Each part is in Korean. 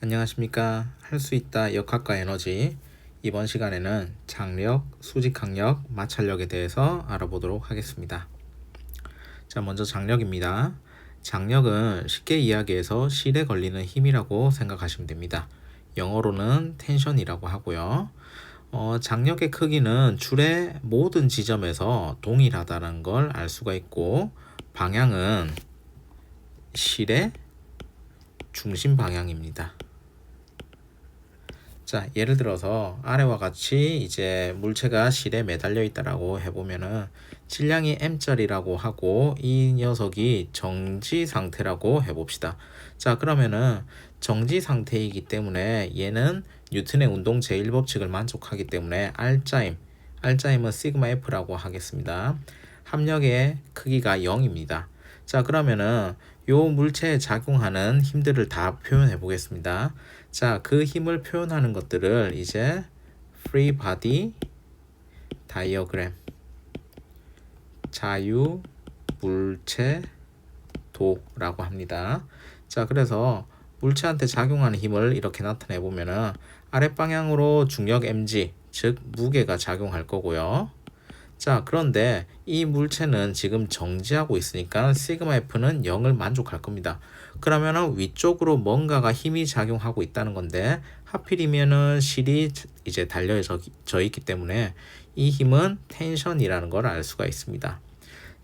안녕하십니까. 할 수 있다 역학과 에너지. 이번 시간에는 장력, 수직항력, 마찰력에 대해서 알아보도록 하겠습니다. 자, 먼저 장력입니다. 장력은 쉽게 이야기해서 실에 걸리는 힘이라고 생각하시면 됩니다. 영어로는 텐션이라고 하고요. 장력의 크기는 줄의 모든 지점에서 동일하다는 걸 알 수가 있고, 방향은 실의 중심 방향입니다. 자, 예를 들어서 아래와 같이 이제 물체가 실에 매달려 있다라고 해보면은 질량이 m짜리라고 하고 이 녀석이 정지 상태라고 해봅시다. 자, 그러면은 정지 상태이기 때문에 얘는 뉴턴의 운동 제1법칙을 만족하기 때문에 R자임은 시그마 F라고 하겠습니다. 합력의 크기가 0입니다. 자, 그러면은 요 물체에 작용하는 힘들을 다 표현해 보겠습니다. 자, 그 힘을 표현하는 것들을 이제 free body diagram, 자유 물체 도라고 합니다. 자, 그래서 물체한테 작용하는 힘을 이렇게 나타내 보면은 아랫 방향으로 중력 mg, 즉 무게가 작용할 거고요. 자, 그런데 이 물체는 지금 정지하고 있으니까 시그마 F는 0을 만족할 겁니다. 그러면은 위쪽으로 뭔가가 힘이 작용하고 있다는 건데 하필이면은 실이 이제 달려져 있기 때문에 이 힘은 텐션이라는 걸 알 수가 있습니다.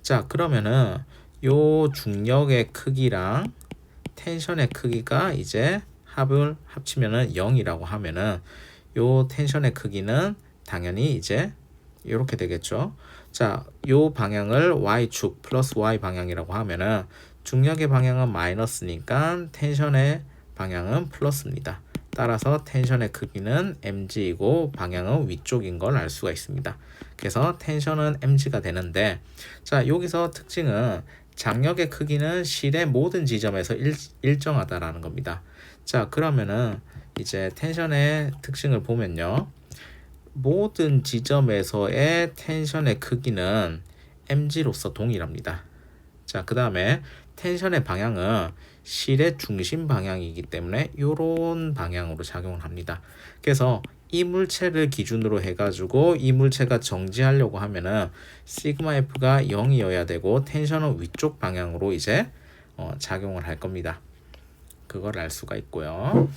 자, 그러면은 요 중력의 크기랑 텐션의 크기가 이제 합을 합치면은 0이라고 하면은 요 텐션의 크기는 당연히 이제 이렇게 되겠죠. 자, 요 방향을 y축 플러스 y 방향이라고 하면은 중력의 방향은 마이너스니까 텐션의 방향은 플러스입니다. 따라서 텐션의 크기는 mg이고 방향은 위쪽인 걸 알 수가 있습니다. 그래서 텐션은 mg가 되는데, 자, 여기서 특징은 장력의 크기는 실의 모든 지점에서 일정하다라는 겁니다. 자, 그러면은 이제 텐션의 특징을 보면요. 모든 지점에서의 텐션의 크기는 mg로서 동일합니다. 자, 그 다음에 텐션의 방향은 실의 중심 방향이기 때문에 이런 방향으로 작용을 합니다. 그래서 이 물체를 기준으로 해가지고 이 물체가 정지하려고 하면은 시그마 F가 0이어야 되고 텐션은 위쪽 방향으로 이제 작용을 할 겁니다. 그걸 알 수가 있고요.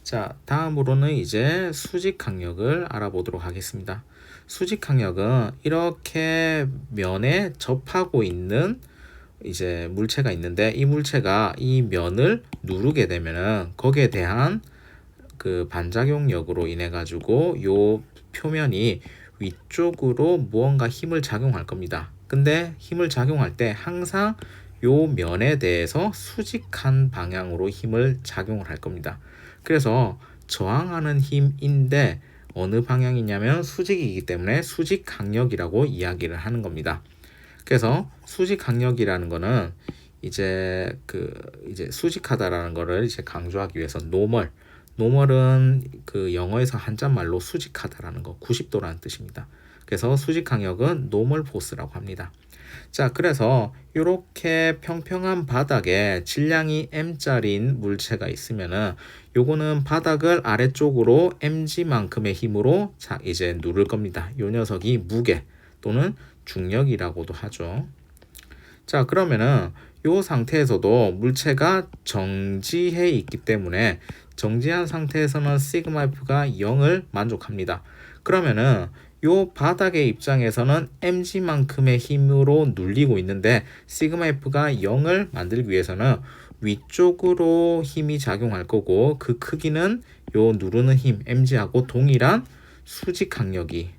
자, 다음으로는 이제 수직항력을 알아보도록 하겠습니다. 수직항력은 이렇게 면에 접하고 있는 이제 물체가 있는데 이 물체가 이 면을 누르게 되면은 거기에 대한 그 반작용력으로 인해 가지고 요 표면이 위쪽으로 무언가 힘을 작용할 겁니다. 근데 힘을 작용할 때 항상 요 면에 대해서 수직한 방향으로 힘을 작용을 할 겁니다. 그래서 저항하는 힘인데 어느 방향이냐면 수직이기 때문에 수직항력이라고 이야기를 하는 겁니다. 그래서 수직항력이라는 거는 이제 이제 수직하다라는 거를 이제 강조하기 위해서 노멀은 그 영어에서 한자말로 수직하다라는 거 90도라는 뜻입니다. 그래서 수직항력은 노멀 포스라고 합니다. 자, 그래서 이렇게 평평한 바닥에 질량이 m짜리인 물체가 있으면은 요거는 바닥을 아래쪽으로 mg만큼의 힘으로 자 이제 누를 겁니다. 요 녀석이 무게 또는 중력이라고도 하죠. 자, 그러면은 요 상태에서도 물체가 정지해 있기 때문에 정지한 상태에서는 시그마 F가 0을 만족합니다. 그러면은 요 바닥의 입장에서는 mg만큼의 힘으로 눌리고 있는데 시그마 F가 0을 만들기 위해서는 위쪽으로 힘이 작용할 거고 그 크기는 요 누르는 힘 mg하고 동일한 수직항력이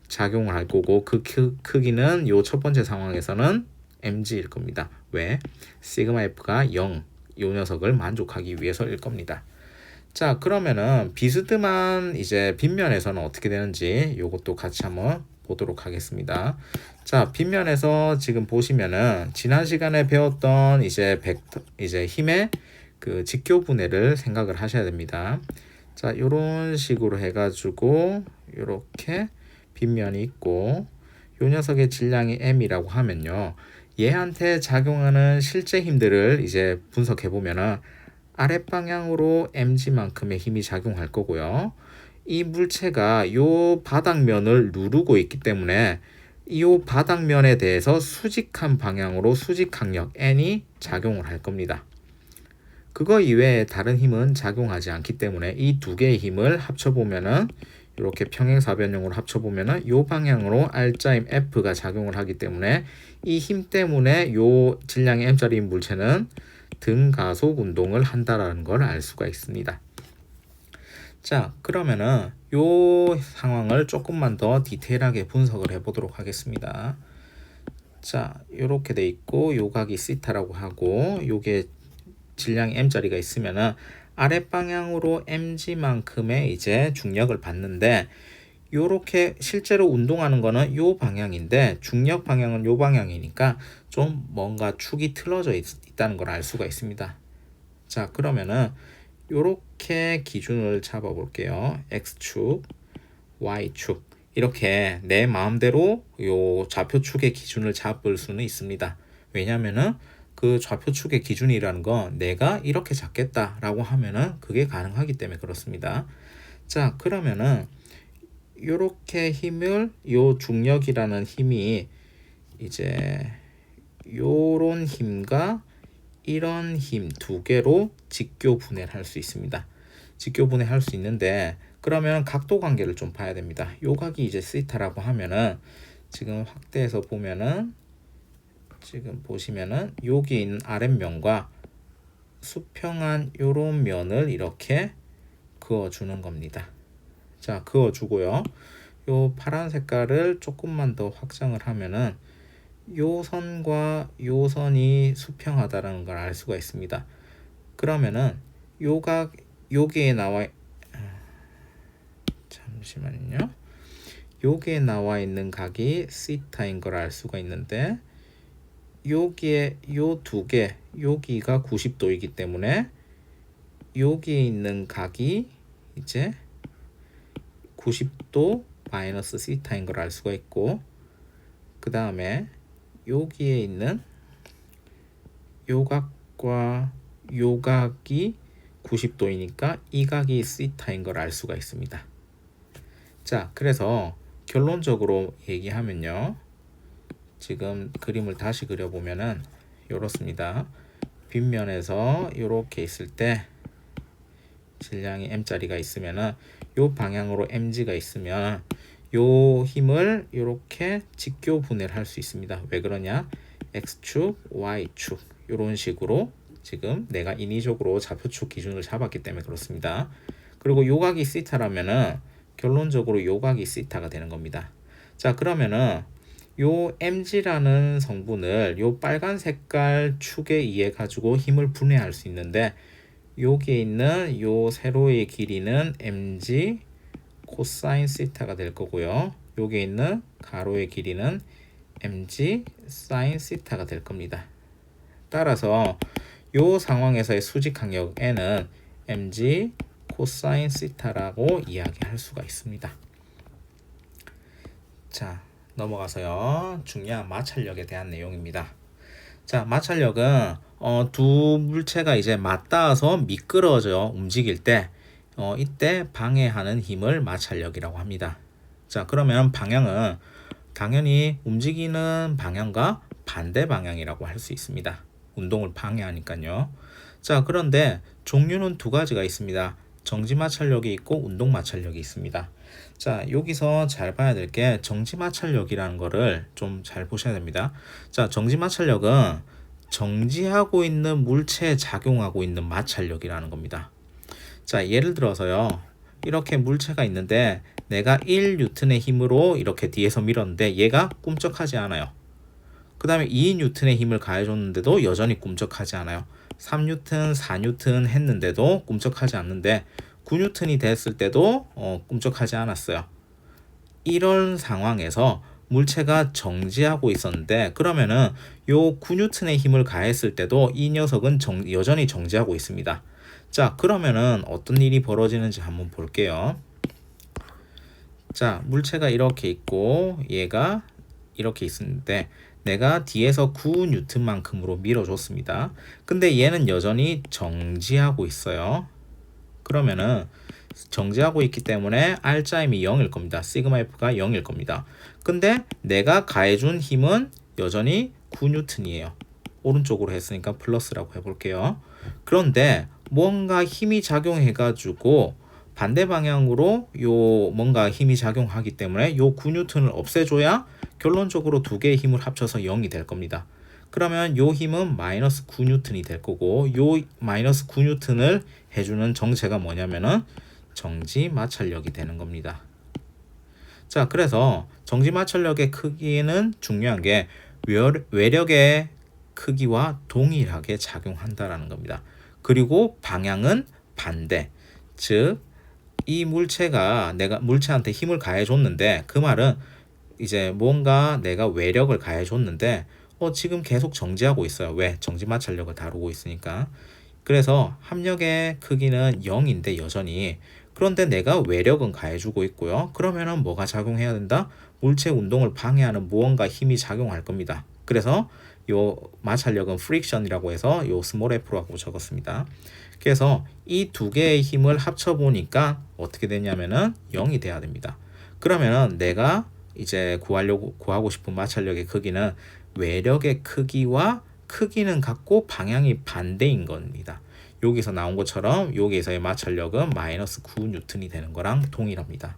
작용을 할 거고 그 크기는 요 첫 번째 상황에서는 mg일 겁니다. 왜? 시그마 F가 0, 요 녀석을 만족하기 위해서일 겁니다. 자, 그러면은 비스듬한 이제 빗면에서는 어떻게 되는지 요것도 같이 한번 보도록 하겠습니다. 자, 빗면에서 지금 보시면은 지난 시간에 배웠던 이제 이제 힘의 그 직교분해를 생각을 하셔야 됩니다. 자, 요런 식으로 해가지고 요렇게 빗면이 있고 요 녀석의 질량이 m이라고 하면요. 얘한테 작용하는 실제 힘들을 이제 분석해 보면은 아랫방향으로 mg만큼의 힘이 작용할 거고요. 이 물체가 요 바닥면을 누르고 있기 때문에 이 바닥면에 대해서 수직한 방향으로 수직 강력 N이 작용을 할 겁니다. 그거 이외에 다른 힘은 작용하지 않기 때문에 이 두 개의 힘을 합쳐보면은 이렇게 평행사변형으로 합쳐보면은 이 방향으로 R자임 F가 작용을 하기 때문에 이 힘 때문에 요 질량이 M짜리인 물체는 등가속 운동을 한다라는 걸 알 수가 있습니다. 자, 그러면은 요 상황을 조금만 더 디테일하게 분석을 해보도록 하겠습니다. 자, 요렇게 돼 있고 요각이 시타라고 하고 요게 질량이 m짜리가 있으면은 아랫방향으로 mg만큼의 이제 중력을 받는데 요렇게 실제로 운동하는 거는 요 방향인데 중력 방향은 요 방향이니까 좀 뭔가 축이 틀어져 있다는 걸 알 수가 있습니다. 자, 그러면은 요렇게 기준을 잡아 볼게요. x축, y축 이렇게 내 마음대로 요 좌표축의 기준을 잡을 수는 있습니다. 왜냐면은 그 좌표축의 기준이라는 건 내가 이렇게 잡겠다라고 하면은 그게 가능하기 때문에 그렇습니다. 자, 그러면은 요렇게 힘을 요 중력이라는 힘이 이제 요런 힘과 이런 힘 두 개로 직교 분해를 할 수 있습니다. 직교 분해할 수 있는데 그러면 각도 관계를 좀 봐야 됩니다. 요 각이 이제 시타라고 하면은 지금 확대해서 보면은 지금 보시면은 여기 있는 아랫면과 수평한 요런 면을 이렇게 그어주는 겁니다. 자, 그어주고요. 요 파란 색깔을 조금만 더 확장을 하면은 요 선과 요 선이 수평하다라는 걸 알 수가 있습니다. 그러면은 요각 여기에 나와 잠시만요. 여기에 나와 있는 각이 시타인 걸 알 수가 있는데 여기에 요 두 개 여기가 90도이기 때문에 여기에 있는 각이 이제 90도 마이너스 시타인 걸 알 수가 있고 그 다음에 여기에 있는 요각과 요각이 90도이니까 이 각이 시타인 걸 알 수가 있습니다. 자, 그래서 결론적으로 얘기하면요. 지금 그림을 다시 그려보면은 이렇습니다. 빗면에서 이렇게 있을 때 질량이 m짜리가 있으면은 요 방향으로 mg가 있으면 요 힘을 이렇게 직교 분해를 할 수 있습니다. 왜 그러냐? x축, y축 이런 식으로 지금 내가 인위적으로 좌표축 기준을 잡았기 때문에 그렇습니다. 그리고 요각이 시타라면은 결론적으로 요각이 시타가 되는 겁니다. 자, 그러면은 요 mg라는 성분을 요 빨간 색깔 축에 의해 가지고 힘을 분해할 수 있는데 여기에 있는 요 세로의 길이는 mg 코사인 시타가 될 거고요. 여기에 있는 가로의 길이는 mg 사인 시타가 될 겁니다. 따라서 요 상황에서의 수직 강력 N은 mg 코사인 시타라고 이야기할 수가 있습니다. 자, 넘어가서요. 중요한 마찰력에 대한 내용입니다. 자, 마찰력은 두 물체가 이제 맞닿아서 미끄러져 움직일 때 이때 방해하는 힘을 마찰력이라고 합니다. 자, 그러면 방향은 당연히 움직이는 방향과 반대 방향이라고 할 수 있습니다. 운동을 방해하니까요. 자, 그런데 종류는 두 가지가 있습니다. 정지 마찰력이 있고 운동 마찰력이 있습니다. 자, 여기서 잘 봐야 될 게 정지 마찰력이라는 거를 좀 잘 보셔야 됩니다. 자, 정지 마찰력은 정지하고 있는 물체에 작용하고 있는 마찰력이라는 겁니다. 자, 예를 들어서요. 이렇게 물체가 있는데 내가 1N의 힘으로 이렇게 뒤에서 밀었는데 얘가 꿈쩍하지 않아요. 그 다음에 2N의 힘을 가해줬는데도 여전히 꿈쩍하지 않아요. 3N, 4N 했는데도 꿈쩍하지 않는데 9N이 됐을 때도 꿈쩍하지 않았어요. 이런 상황에서 물체가 정지하고 있었는데 그러면은 요 9N의 힘을 가했을 때도 이 녀석은 여전히 정지하고 있습니다. 자, 그러면은 어떤 일이 벌어지는지 한번 볼게요. 자, 물체가 이렇게 있고 얘가 이렇게 있는데 내가 뒤에서 9N만큼으로 밀어줬습니다. 근데 얘는 여전히 정지하고 있어요. 그러면은 정지하고 있기 때문에 R자임이 0일 겁니다. 시그마 F가 0일 겁니다. 근데 내가 가해준 힘은 여전히 9N이에요. 오른쪽으로 했으니까 플러스라고 해볼게요. 그런데 뭔가 힘이 작용해가지고 반대 방향으로 요 뭔가 힘이 작용하기 때문에 요 9N을 없애줘야 결론적으로 두 개의 힘을 합쳐서 0이 될 겁니다. 그러면 요 힘은 마이너스 9N이 될 거고 요 마이너스 9N을 해주는 정체가 뭐냐면은 정지 마찰력이 되는 겁니다. 자, 그래서 정지 마찰력의 크기는 중요한 게 외력의 크기와 동일하게 작용한다라는 겁니다. 그리고 방향은 반대. 즉, 이 물체가 내가 물체한테 힘을 가해줬는데 그 말은 이제 뭔가 내가 외력을 가해줬는데 지금 계속 정지하고 있어요. 왜? 정지 마찰력을 다루고 있으니까. 그래서 합력의 크기는 0인데 여전히 그런데 내가 외력은 가해주고 있고요. 그러면은 뭐가 작용해야 된다? 물체 운동을 방해하는 무언가 힘이 작용할 겁니다. 그래서 요 마찰력은 프릭션이라고 해서 요 스몰 f라고 적었습니다. 그래서 이 두 개의 힘을 합쳐 보니까 어떻게 되냐면은 0이 돼야 됩니다. 그러면은 내가 이제 구하고 싶은 마찰력의 크기는 외력의 크기와 크기는 같고 방향이 반대인 겁니다. 여기서 나온 것처럼 여기에서의 마찰력은 마이너스 9N이 되는 거랑 동일합니다.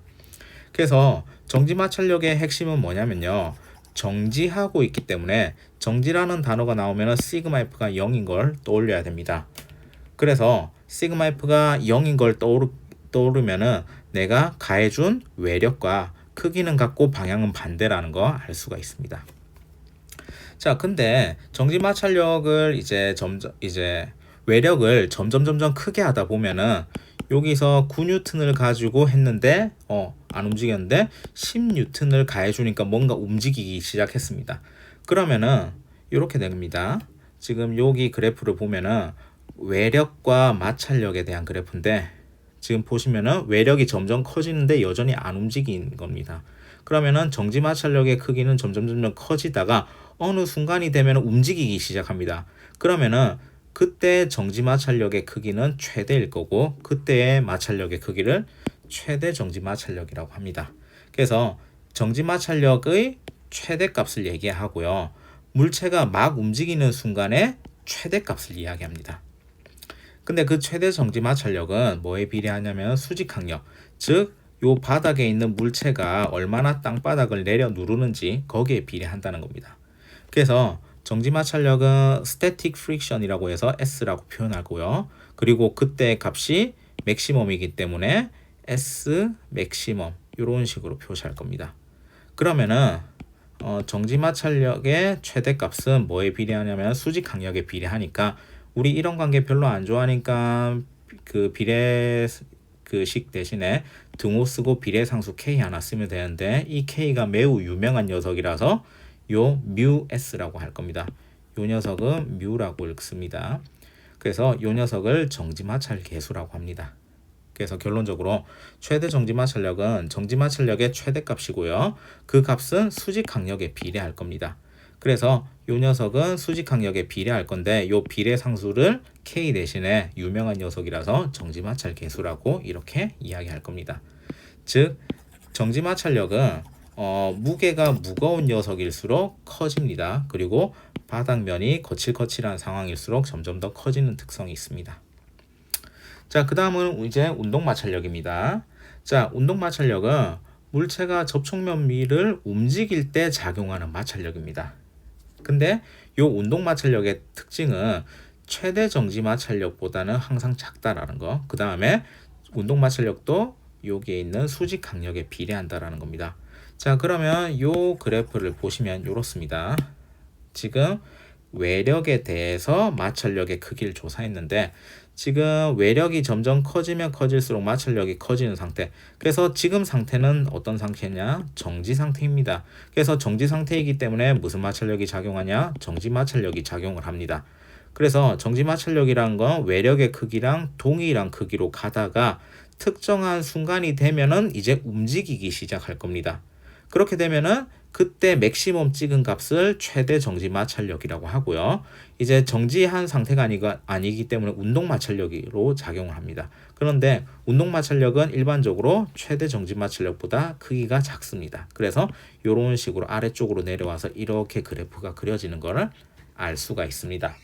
그래서 정지 마찰력의 핵심은 뭐냐면요. 정지하고 있기 때문에 정지라는 단어가 나오면 시그마 F가 0인 걸 떠올려야 됩니다. 그래서 시그마 F가 0인 걸 떠오르면은 내가 가해준 외력과 크기는 같고 방향은 반대라는 거 알 수가 있습니다. 자, 근데 정지 마찰력을 이제 외력을 점점 크게 하다 보면은 여기서 9N을 가지고 했는데 안 움직였는데 10N을 가해주니까 뭔가 움직이기 시작했습니다. 그러면은 이렇게 됩니다. 지금 여기 그래프를 보면은 외력과 마찰력에 대한 그래프인데 지금 보시면은 외력이 점점 커지는데 여전히 안 움직이는 겁니다. 그러면은 정지 마찰력의 크기는 점점 커지다가 어느 순간이 되면 움직이기 시작합니다. 그러면은 그때 정지 마찰력의 크기는 최대일 거고 그때의 마찰력의 크기를 최대 정지 마찰력이라고 합니다. 그래서 정지 마찰력의 최대값을 얘기하고요. 물체가 막 움직이는 순간에 최대값을 이야기합니다. 근데 그 최대 정지 마찰력은 뭐에 비례하냐면 수직항력, 즉 요 바닥에 있는 물체가 얼마나 땅바닥을 내려 누르는지 거기에 비례한다는 겁니다. 그래서 정지 마찰력은 static friction이라고 해서 S라고 표현하고요. 그리고 그때 값이 맥시멈이기 때문에 S 맥시멈 이런 식으로 표시할 겁니다. 그러면은 정지 마찰력의 최대값은 뭐에 비례하냐면 수직 항력에 비례하니까 우리 이런 관계 별로 안 좋아하니까 그 비례식 대신에 등호 쓰고 비례상수 K 하나 쓰면 되는데 이 K가 매우 유명한 녀석이라서 요 뮤 S라고 할 겁니다. 요 녀석은 뮤라고 읽습니다. 그래서 요 녀석을 정지마찰 계수라고 합니다. 그래서 결론적으로 최대 정지마찰력은 정지마찰력의 최대값이고요. 그 값은 수직항력에 비례할 겁니다. 그래서 요 녀석은 수직항력에 비례할 건데 요 비례 상수를 K 대신에 유명한 녀석이라서 정지마찰 계수라고 이렇게 이야기할 겁니다. 즉 정지마찰력은 무게가 무거운 녀석일수록 커집니다. 그리고 바닥면이 거칠거칠한 상황일수록 점점 더 커지는 특성이 있습니다. 자, 그 다음은 이제 운동마찰력입니다. 자, 운동마찰력은 물체가 접촉면 위를 움직일 때 작용하는 마찰력입니다. 근데 이 운동마찰력의 특징은 최대 정지마찰력보다는 항상 작다라는 거. 그 다음에 운동마찰력도 여기에 있는 수직항력에 비례한다라는 겁니다. 자, 그러면 이 그래프를 보시면 이렇습니다. 지금 외력에 대해서 마찰력의 크기를 조사했는데 지금 외력이 점점 커지면 커질수록 마찰력이 커지는 상태. 그래서 지금 상태는 어떤 상태냐? 정지 상태입니다. 그래서 정지 상태이기 때문에 무슨 마찰력이 작용하냐? 정지 마찰력이 작용을 합니다. 그래서 정지 마찰력이라는 건 외력의 크기랑 동일한 크기로 가다가 특정한 순간이 되면은 이제 움직이기 시작할 겁니다. 그렇게 되면은 그때 맥시멈 찍은 값을 최대 정지 마찰력이라고 하고요. 이제 정지한 상태가 아니기 때문에 운동 마찰력으로 작용을 합니다. 그런데 운동 마찰력은 일반적으로 최대 정지 마찰력보다 크기가 작습니다. 그래서 이런 식으로 아래쪽으로 내려와서 이렇게 그래프가 그려지는 것을 알 수가 있습니다.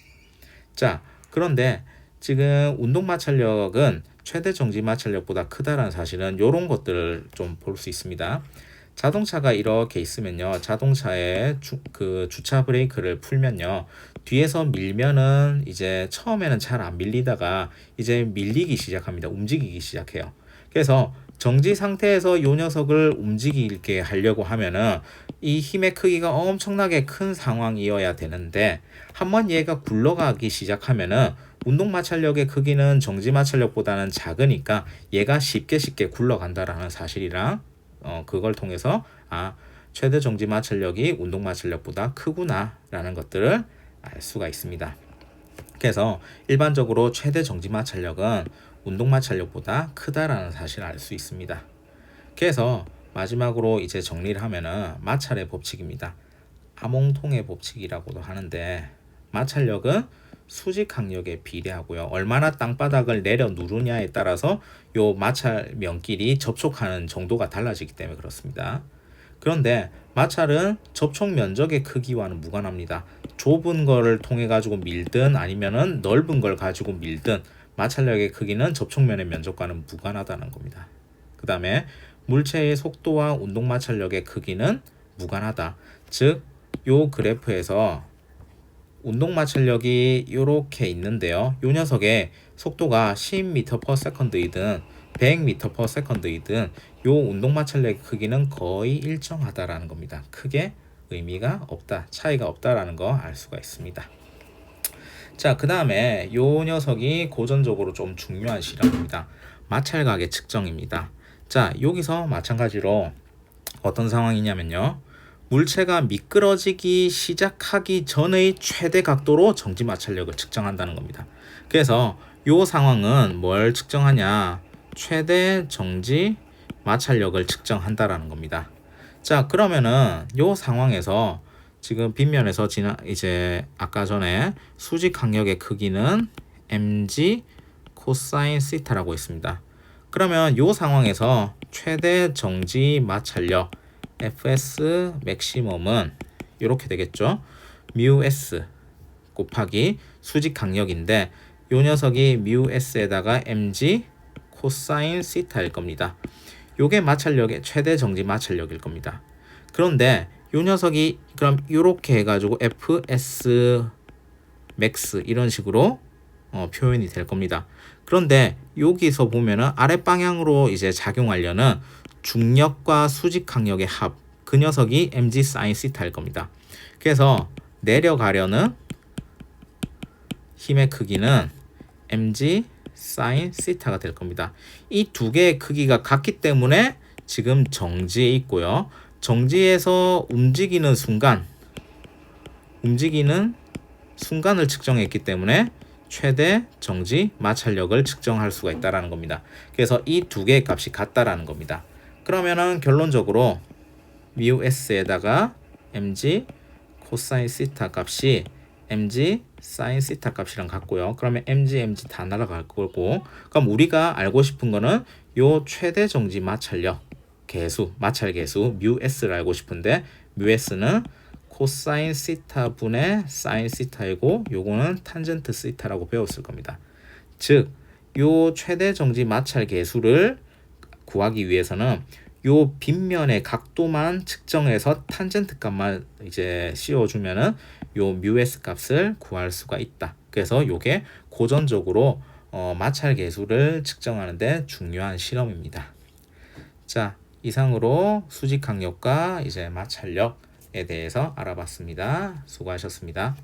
자, 그런데 지금 운동 마찰력은 최대 정지 마찰력보다 크다라는 사실은 이런 것들을 좀 볼 수 있습니다. 자동차가 이렇게 있으면요, 자동차의 주차 브레이크를 풀면요, 뒤에서 밀면은 이제 처음에는 잘 안 밀리다가 이제 밀리기 시작합니다. 움직이기 시작해요. 그래서 정지 상태에서 이 녀석을 움직이게 하려고 하면은 이 힘의 크기가 엄청나게 큰 상황이어야 되는데, 한번 얘가 굴러가기 시작하면은 운동 마찰력의 크기는 정지 마찰력보다는 작으니까 얘가 쉽게 굴러간다라는 사실이랑 그걸 통해서 최대 정지 마찰력이 운동 마찰력보다 크구나라는 것들을 알 수가 있습니다. 그래서 일반적으로 최대 정지 마찰력은 운동 마찰력보다 크다라는 사실을 알 수 있습니다. 그래서 마지막으로 이제 정리를 하면은 마찰의 법칙입니다. 아몽통의 법칙이라고도 하는데, 마찰력은 수직 강력에 비례하고요. 얼마나 땅바닥을 내려 누르냐에 따라서 요 마찰 면끼리 접촉하는 정도가 달라지기 때문에 그렇습니다. 그런데 마찰은 접촉 면적의 크기와는 무관합니다. 좁은 거를 통해 가지고 밀든 아니면은 넓은 걸 가지고 밀든 마찰력의 크기는 접촉면의 면적과는 무관하다는 겁니다. 그 다음에 물체의 속도와 운동 마찰력의 크기는 무관하다. 즉, 요 그래프에서 운동 마찰력이 이렇게 있는데요. 이 녀석의 속도가 10m/s이든 100m/s이든 이 운동 마찰력의 크기는 거의 일정하다라는 겁니다. 크게 의미가 없다, 차이가 없다라는 거 알 수가 있습니다. 자, 그 다음에 이 녀석이 고전적으로 좀 중요한 실험입니다. 마찰각의 측정입니다. 자, 여기서 마찬가지로 어떤 상황이냐면요, 물체가 미끄러지기 시작하기 전의 최대 각도로 정지 마찰력을 측정한다는 겁니다. 그래서 이 상황은 뭘 측정하냐, 최대 정지 마찰력을 측정한다라는 겁니다. 자, 그러면은 이 상황에서 지금 빗면에서 이제 아까 전에 수직 강력의 크기는 mg 코사인 시타라고 있습니다. 그러면 이 상황에서 최대 정지 마찰력 fs 맥시멈은 이렇게 되겠죠. μs 곱하기 수직 강력인데, 이 녀석이 μs에다가 mg 코사인 시타일 겁니다. 요게 마찰력의 최대 정지 마찰력일 겁니다. 그런데 이 녀석이 그럼 이렇게 해가지고 fs max 이런 식으로 표현이 될 겁니다. 그런데 여기서 보면은 아래 방향으로 이제 작용하려는 중력과 수직 강력의 합, 그 녀석이 mg sin 시타일 겁니다. 그래서 내려가려는 힘의 크기는 mg sin 시타가 될 겁니다. 이 두 개의 크기가 같기 때문에 지금 정지에 있고요. 정지에서 움직이는 순간을 측정했기 때문에 최대 정지 마찰력을 측정할 수가 있다라는 겁니다. 그래서 이 두 개의 값이 같다라는 겁니다. 그러면은 결론적으로 μs에다가 mg 코사인 시타 값이 mg 사인 시타 값이랑 같고요. 그러면 mg 다 날아갈 거고, 그럼 우리가 알고 싶은 거는 요 최대 정지 마찰력 개수, 마찰 개수 μs를 알고 싶은데, μs는 코사인 시타 분의 사인 시타이고 요거는 탄젠트 시타라고 배웠을 겁니다. 즉, 요 최대 정지 마찰 개수를 구하기 위해서는 요 빗면의 각도만 측정해서 탄젠트 값만 이제 씌워주면은 요 μs 값을 구할 수가 있다. 그래서 요게 고전적으로 마찰 개수를 측정하는데 중요한 실험입니다. 자, 이상으로 수직 강력과 이제 마찰력에 대해서 알아봤습니다. 수고하셨습니다.